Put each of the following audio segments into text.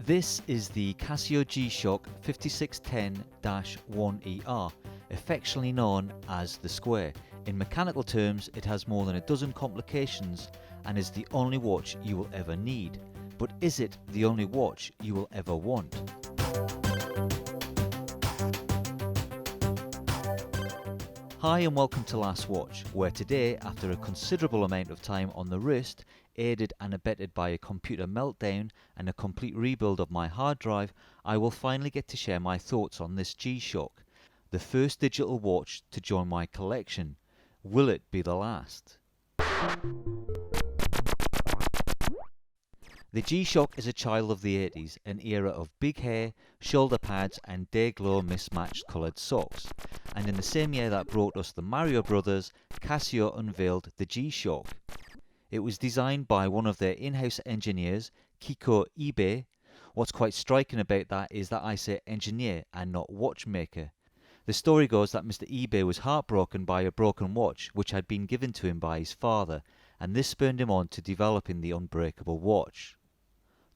This is the Casio G-Shock-5610-1ER, affectionately known as the Square. In mechanical terms, it has more than a dozen complications and is the only watch you will ever need. But is it the only watch you will ever want? Hi and welcome to Last Watch, where today, after a considerable amount of time on the wrist, aided and abetted by a computer meltdown and a complete rebuild of my hard drive, I will finally get to share my thoughts on this G-Shock, the first digital watch to join my collection. Will it be the last? The G-Shock is a child of the 80s, an era of big hair, shoulder pads and day-glow mismatched coloured socks. And in the same year that brought us the Mario Brothers, Casio unveiled the G-Shock. It was designed by one of their in-house engineers, Kiko Ibe. What's quite striking about that is that I say engineer and not watchmaker. The story goes that Mr. Ibe was heartbroken by a broken watch which had been given to him by his father, and this spurred him on to developing the unbreakable watch.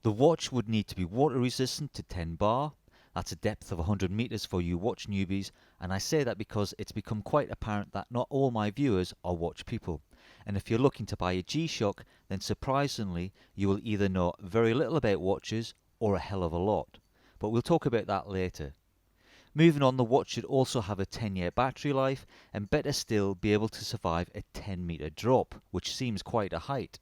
The watch would need to be water resistant to 10 bar. That's a depth of 100 meters for you watch newbies, and I say that because it's become quite apparent that not all my viewers are watch people. And if you're looking to buy a G-Shock, then surprisingly you will either know very little about watches or a hell of a lot. But we'll talk about that later. Moving on, the watch should also have a 10-year battery life, and better still be able to survive a 10-meter drop, which seems quite a height.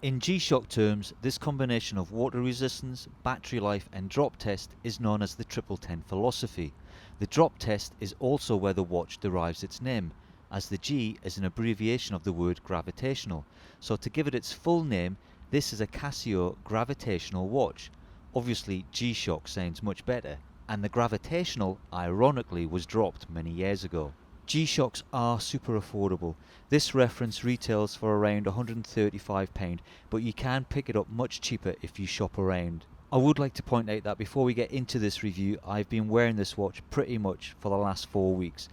In G-Shock terms, this combination of water resistance, battery life and drop test is known as the 10-10 philosophy. The drop test is also where the watch derives its name, as the G is an abbreviation of the word gravitational. So to give it its full name, this is a Casio gravitational watch. Obviously G-Shock sounds much better, and the gravitational ironically was dropped many years ago. G-Shocks are super affordable. This reference retails for around £135, but you can pick it up much cheaper if you shop around. I would like to point out that before we get into this review, I've been wearing this watch pretty much for the last 4 weeks.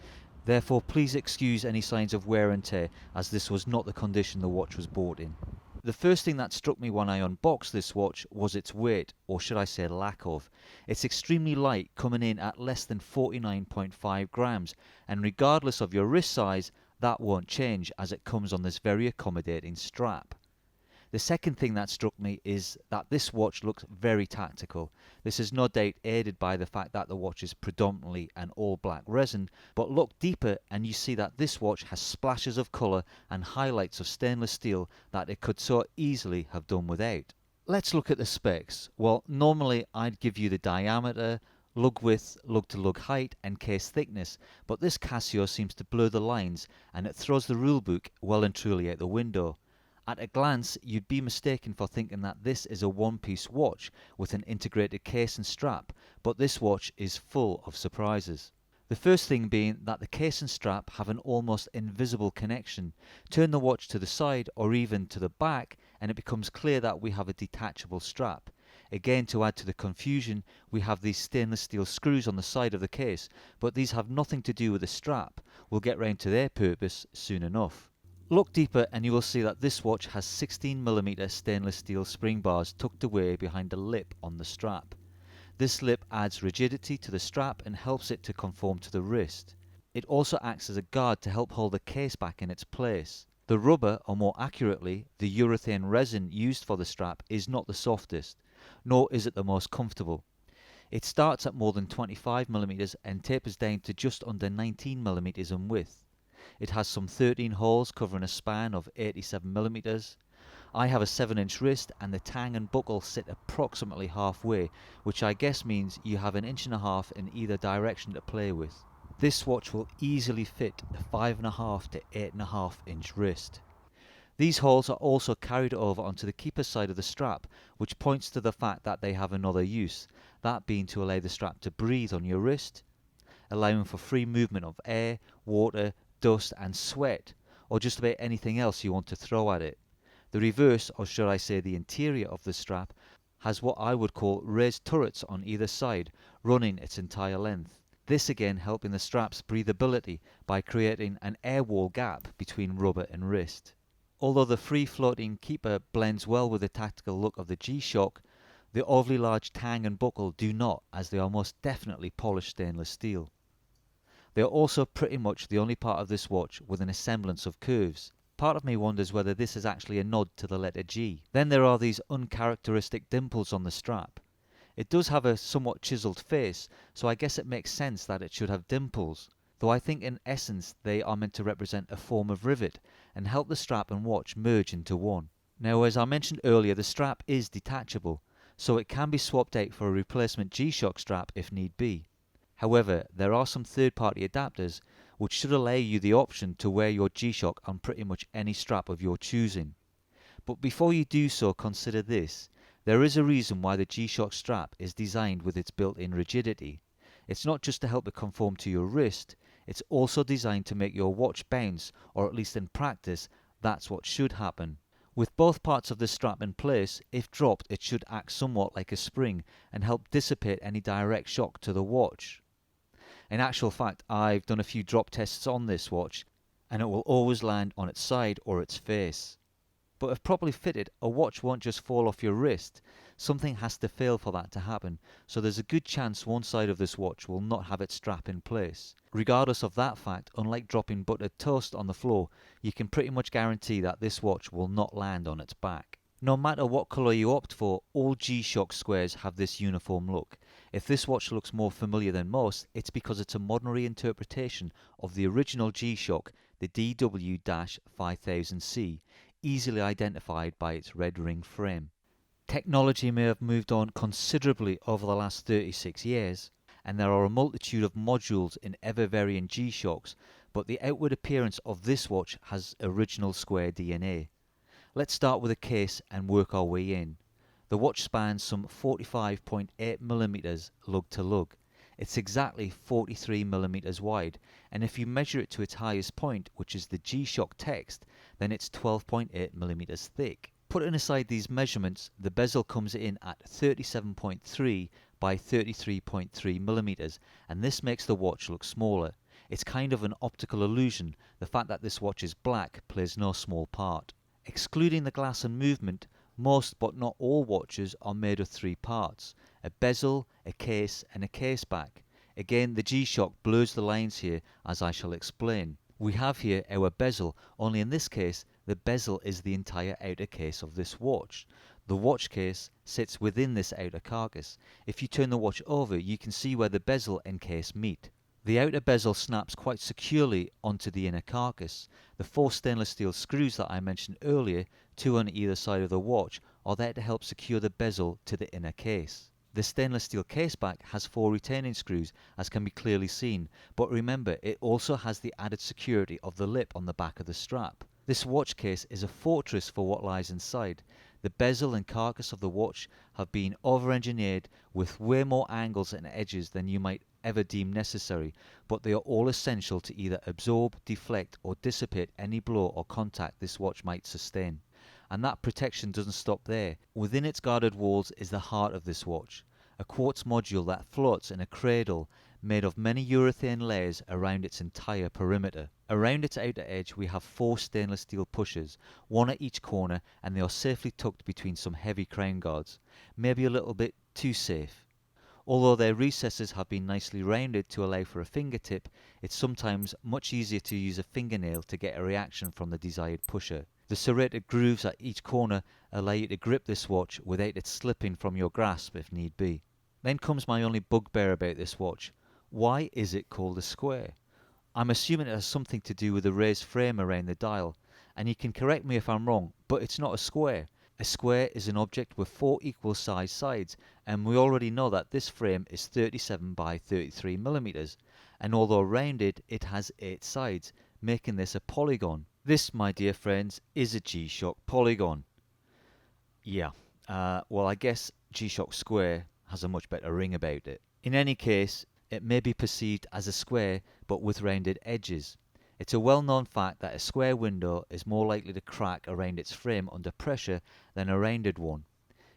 Therefore, please excuse any signs of wear and tear, as this was not the condition the watch was bought in. The first thing that struck me when I unboxed this watch was its weight, or should I say lack of. It's extremely light, coming in at less than 49.5 grams, and regardless of your wrist size, that won't change as it comes on this very accommodating strap. The second thing that struck me is that this watch looks very tactical. This is no doubt aided by the fact that the watch is predominantly an all black resin, but look deeper and you see that this watch has splashes of colour and highlights of stainless steel that it could so easily have done without. Let's look at the specs. Well, normally I'd give you the diameter, lug width, lug to lug height and case thickness, but this Casio seems to blur the lines and it throws the rulebook well and truly out the window. At a glance, you'd be mistaken for thinking that this is a one-piece watch with an integrated case and strap, but this watch is full of surprises. The first thing being that the case and strap have an almost invisible connection. Turn the watch to the side or even to the back and it becomes clear that we have a detachable strap. Again, to add to the confusion, we have these stainless steel screws on the side of the case, but these have nothing to do with the strap. We'll get round to their purpose soon enough. Look deeper and you will see that this watch has 16mm stainless steel spring bars tucked away behind the lip on the strap. This lip adds rigidity to the strap and helps it to conform to the wrist. It also acts as a guard to help hold the case back in its place. The rubber, or more accurately, the urethane resin used for the strap is not the softest, nor is it the most comfortable. It starts at more than 25mm and tapers down to just under 19mm in width. It has some 13 holes covering a span of 87mm. I have a 7-inch wrist and the tang and buckle sit approximately halfway, which I guess means you have 1.5 inches in either direction to play with. This watch will easily fit a 5.5 to 8.5 inch wrist. These holes are also carried over onto the keeper side of the strap, which points to the fact that they have another use, that being to allow the strap to breathe on your wrist, allowing for free movement of air, water, dust and sweat, or just about anything else you want to throw at it. The reverse, or should I say the interior of the strap, has what I would call raised turrets on either side, running its entire length. This again helping the strap's breathability by creating an air wall gap between rubber and wrist. Although the free floating keeper blends well with the tactical look of the G-Shock, The overly large tang and buckle do not, as they are most definitely polished stainless steel. They are also pretty much the only part of this watch with an semblance of curves. Part of me wonders whether this is actually a nod to the letter G. Then there are these uncharacteristic dimples on the strap. It does have a somewhat chiseled face, so I guess it makes sense that it should have dimples, though I think in essence they are meant to represent a form of rivet and help the strap and watch merge into one. Now, as I mentioned earlier, the strap is detachable, so it can be swapped out for a replacement G-Shock strap if need be. However, there are some third-party adapters which should allow you the option to wear your G-Shock on pretty much any strap of your choosing. But before you do so, consider this. There is a reason why the G-Shock strap is designed with its built-in rigidity. It's not just to help it conform to your wrist, it's also designed to make your watch bounce, or at least in practice, that's what should happen. With both parts of the strap in place, if dropped it should act somewhat like a spring and help dissipate any direct shock to the watch. In actual fact, I've done a few drop tests on this watch, and it will always land on its side or its face. But if properly fitted, a watch won't just fall off your wrist. Something has to fail for that to happen, so there's a good chance one side of this watch will not have its strap in place. Regardless of that fact, unlike dropping buttered toast on the floor, you can pretty much guarantee that this watch will not land on its back. No matter what colour you opt for, all G-Shock squares have this uniform look. If this watch looks more familiar than most, it's because it's a modern reinterpretation of the original G-Shock, the GW-M5610-1ER, easily identified by its red ring frame. Technology may have moved on considerably over the last 36 years, and there are a multitude of modules in ever-varying G-Shocks, but the outward appearance of this watch has original square DNA. Let's start with a case and work our way in. The watch spans some 45.8mm lug to lug. It's exactly 43mm wide, and if you measure it to its highest point, which is the G-Shock text, then it's 12.8mm thick. Putting aside these measurements, the bezel comes in at 37.3 by 33.3mm, and this makes the watch look smaller. It's kind of an optical illusion. The fact that this watch is black plays no small part. Excluding the glass and movement, most but not all watches are made of three parts: a bezel, a case and a case back. Again, the G-Shock blurs the lines here, as I shall explain. We have here our bezel, only in this case the bezel is the entire outer case of this watch. The watch case sits within this outer carcass. If you turn the watch over, you can see where the bezel and case meet. The outer bezel snaps quite securely onto the inner carcass. The four stainless steel screws that I mentioned earlier, two on either side of the watch, are there to help secure the bezel to the inner case. The stainless steel case back has four retaining screws, as can be clearly seen, but remember it also has the added security of the lip on the back of the strap. This watch case is a fortress for what lies inside. The bezel and carcass of the watch have been over-engineered with way more angles and edges than you might ever deem necessary, but they are all essential to either absorb, deflect or dissipate any blow or contact this watch might sustain. And that protection doesn't stop there. Within its guarded walls is the heart of this watch, a quartz module that floats in a cradle made of many urethane layers around its entire perimeter. Around its outer edge we have four stainless steel pushers, one at each corner, and they are safely tucked between some heavy crown guards, maybe a little bit too safe. Although their recesses have been nicely rounded to allow for a fingertip, it's sometimes much easier to use a fingernail to get a reaction from the desired pusher. The serrated grooves at each corner allow you to grip this watch without it slipping from your grasp if need be. Then comes my only bugbear about this watch. Why is it called a square? I'm assuming it has something to do with the raised frame around the dial, and you can correct me if I'm wrong, but it's not a square. A square is an object with four equal sized sides, and we already know that this frame is 37 by 33mm, and although rounded it has 8 sides, making this a polygon. This, my dear friends, is a G-Shock polygon. Yeah, well I guess G-Shock square has a much better ring about it. In any case, it may be perceived as a square but with rounded edges. It's a well-known fact that a square window is more likely to crack around its frame under pressure than a rounded one.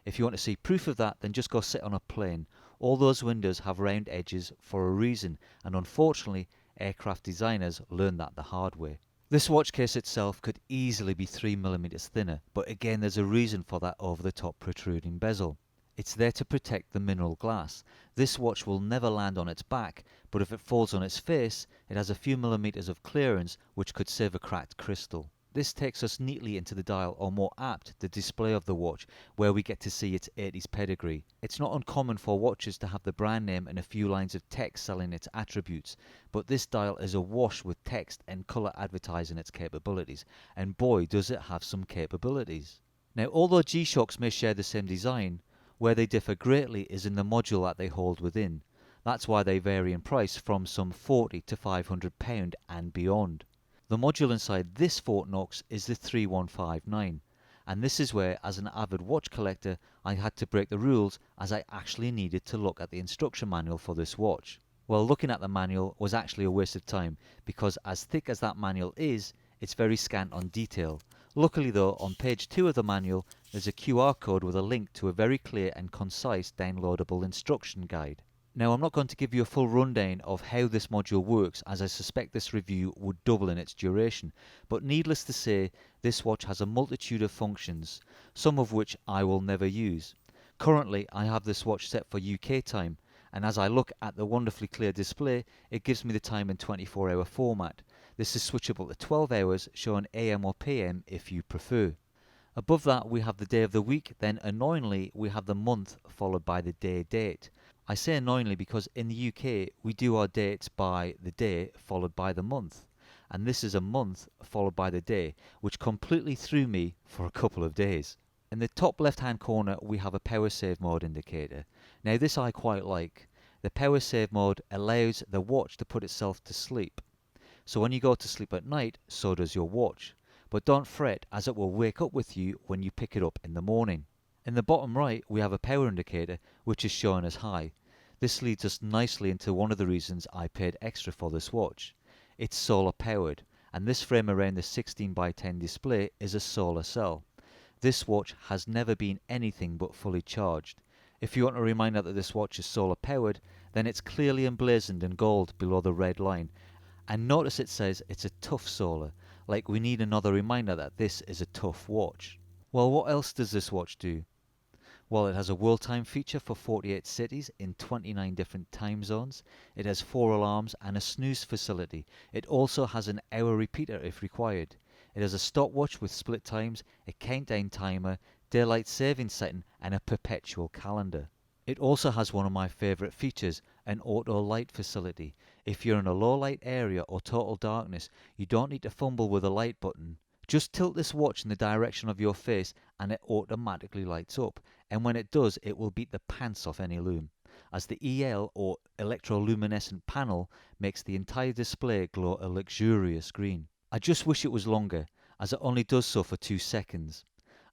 If you want to see proof of that, then just go sit on a plane. All those windows have round edges for a reason, and unfortunately aircraft designers learned that the hard way. This watch case itself could easily be 3mm thinner, but again there's a reason for that over the top protruding bezel. It's there to protect the mineral glass. This watch will never land on its back, but if it falls on its face, it has a few millimeters of clearance which could save a cracked crystal. This takes us neatly into the dial, or more apt, the display of the watch, where we get to see its 80s pedigree. It's not uncommon for watches to have the brand name and a few lines of text selling its attributes, but this dial is awash with text and colour advertising its capabilities, and boy does it have some capabilities. Now, although G-Shocks may share the same design, where they differ greatly is in the module that they hold within. That's why they vary in price from some £40 to £500 and beyond. The module inside this Fort Knox is the 3159, and this is where, as an avid watch collector, I had to break the rules as I actually needed to look at the instruction manual for this watch. Well, looking at the manual was actually a waste of time, because as thick as that manual is, it's very scant on detail. Luckily though, on page 2 of the manual, there's a QR code with a link to a very clear and concise downloadable instruction guide. Now, I'm not going to give you a full rundown of how this module works, as I suspect this review would double in its duration, but needless to say, this watch has a multitude of functions, some of which I will never use. Currently, I have this watch set for UK time, and as I look at the wonderfully clear display, it gives me the time in 24-hour format. This is switchable to 12 hours, showing AM or PM if you prefer. Above that we have the day of the week, then annoyingly we have the month followed by the day date. I say annoyingly because in the UK we do our dates by the day followed by the month, and this is a month followed by the day, which completely threw me for a couple of days. In the top left hand corner we have a power save mode indicator. Now this I quite like. The power save mode allows the watch to put itself to sleep. So when you go to sleep at night, so does your watch. But don't fret, as it will wake up with you when you pick it up in the morning. In the bottom right we have a power indicator which is showing as high. This leads us nicely into one of the reasons I paid extra for this watch. It's solar powered, and this frame around the 16x10 display is a solar cell. This watch has never been anything but fully charged. If you want a reminder that this watch is solar powered, then it's clearly emblazoned in gold below the red line. And notice it says it's a tough solar, like we need another reminder that this is a tough watch. Well, what else does this watch do? Well, it has a world time feature for 48 cities in 29 different time zones. It has 4 alarms and a snooze facility. It also has an hour repeater if required. It has a stopwatch with split times, a countdown timer, daylight saving setting and a perpetual calendar. It also has one of my favourite features, an auto light facility. If you're in a low light area or total darkness, you don't need to fumble with a light button. Just tilt this watch in the direction of your face and it automatically lights up, and when it does it will beat the pants off any lume, as the EL or electroluminescent panel makes the entire display glow a luxurious green. I just wish it was longer, as it only does so for 2 seconds.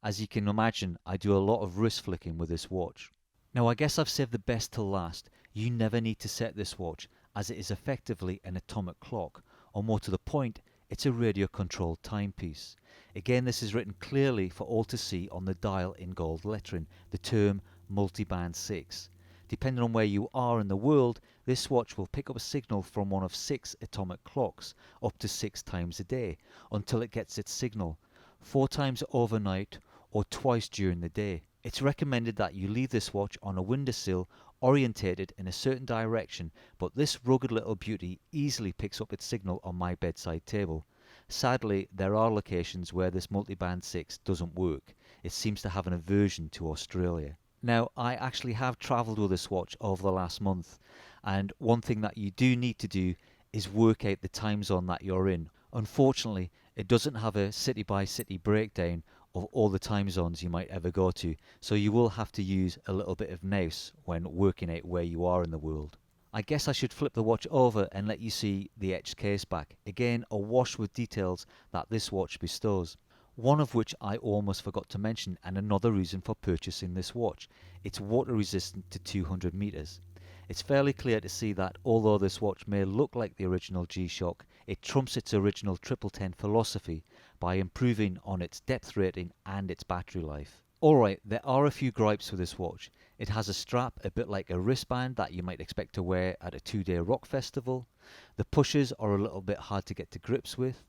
As you can imagine, I do a lot of wrist flicking with this watch. Now I guess I've saved the best till last. You never need to set this watch, as it is effectively an atomic clock, or more to the point, it's a radio controlled timepiece. Again, this is written clearly for all to see on the dial in gold lettering, the term multiband 6. Depending on where you are in the world, this watch will pick up a signal from one of 6 atomic clocks up to 6 times a day, until it gets its signal, 4 times overnight or twice during the day. It's recommended that you leave this watch on a windowsill orientated in a certain direction, but this rugged little beauty easily picks up its signal on my bedside table. Sadly, there are locations where this multiband 6 doesn't work. It seems to have an aversion to Australia. Now, I actually have travelled with this watch over the last month, and one thing that you do need to do is work out the time zone that you're in. Unfortunately, it doesn't have a city by city breakdown of all the time zones you might ever go to, so you will have to use a little bit of nous when working out where you are in the world. I guess I should flip the watch over and let you see the etched case back, again awash with details that this watch bestows. One of which I almost forgot to mention, and another reason for purchasing this watch: it's water resistant to 200 meters. It's fairly clear to see that although this watch may look like the original G-Shock, it trumps its original 1010 philosophy by improving on its depth rating and its battery life. Alright, there are a few gripes with this watch. It has a strap a bit like a wristband that you might expect to wear at a 2-day rock festival. The pushers are a little bit hard to get to grips with.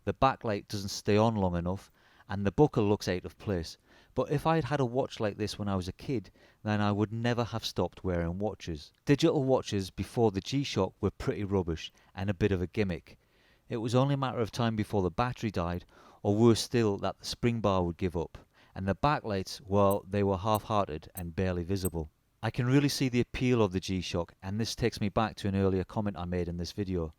The backlight doesn't stay on long enough, and the buckle looks out of place. But if I had had a watch like this when I was a kid, then I would never have stopped wearing watches. Digital watches before the G-Shock were pretty rubbish and a bit of a gimmick. It was only a matter of time before the battery died, or worse still, that the spring bar would give up. And the backlights, well, they were half-hearted and barely visible. I can really see the appeal of the G-Shock, and this takes me back to an earlier comment I made in this video.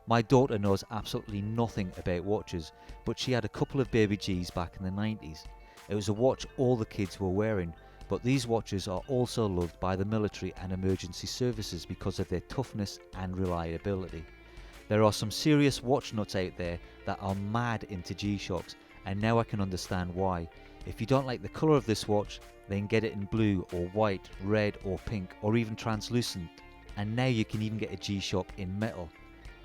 My daughter knows absolutely nothing about watches, but she had a couple of baby Gs back in the 90s. It was a watch all the kids were wearing, but these watches are also loved by the military and emergency services because of their toughness and reliability. There are some serious watch nuts out there that are mad into G-Shocks, and now I can understand why. If you don't like the colour of this watch, then get it in blue or white, red or pink, or even translucent. And now you can even get a G-Shock in metal.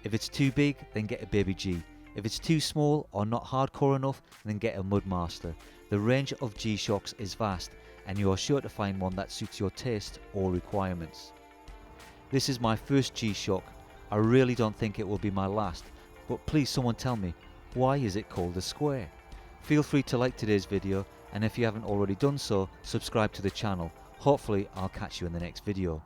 If it's too big, then get a baby G. If it's too small or not hardcore enough, then get a Mudmaster. The range of G-Shocks is vast, and you are sure to find one that suits your taste or requirements. This is my first G-Shock. I really don't think it will be my last, but please someone tell me, why is it called a square? Feel free to like today's video, and if you haven't already done so, subscribe to the channel. Hopefully I'll catch you in the next video.